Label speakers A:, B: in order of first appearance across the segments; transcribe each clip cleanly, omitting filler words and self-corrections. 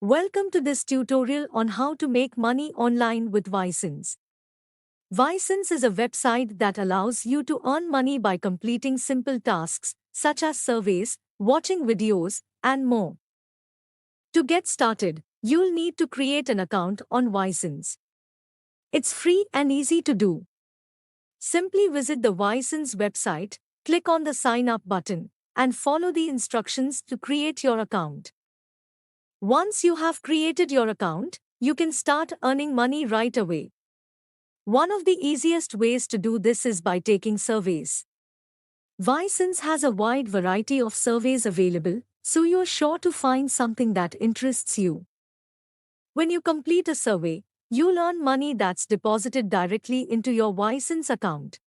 A: Welcome to this tutorial on how to make money online with Ysense. Ysense is a website that allows you to earn money by completing simple tasks such as surveys, watching videos, and more. To get started, you'll need to create an account on Ysense. It's free and easy to do. Simply visit the Ysense website, click on the Sign Up button, and follow the instructions to create your account. Once you have created your account, you can start earning money right away. One of the easiest ways to do this is by taking surveys. Ysense has a wide variety of surveys available, so you're sure to find something that interests you. When you complete a survey, you'll earn money that's deposited directly into your Ysense account.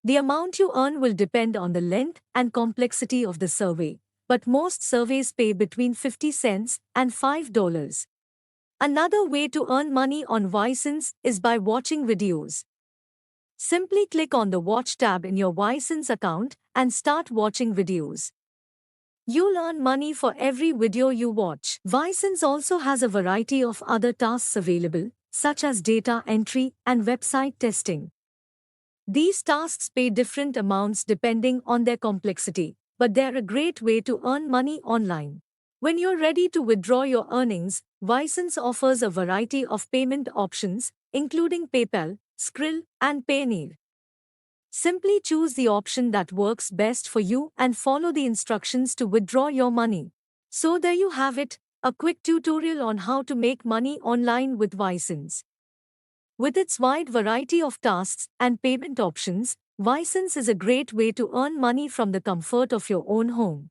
A: The amount you earn will depend on the length and complexity of the survey, but most surveys pay between 50 cents and $5. Another way to earn money on Ysense is by watching videos. Simply click on the Watch tab in your Ysense account and start watching videos. You'll earn money for every video you watch. Ysense also has a variety of other tasks available, such as data entry and website testing. These tasks pay different amounts depending on their complexity, but they're a great way to earn money online. When you're ready to withdraw your earnings, Ysense offers a variety of payment options, including PayPal, Skrill, and Payoneer. Simply choose the option that works best for you and follow the instructions to withdraw your money. So there you have it, a quick tutorial on how to make money online with Ysense. With its wide variety of tasks and payment options, Ysense is a great way to earn money from the comfort of your own home.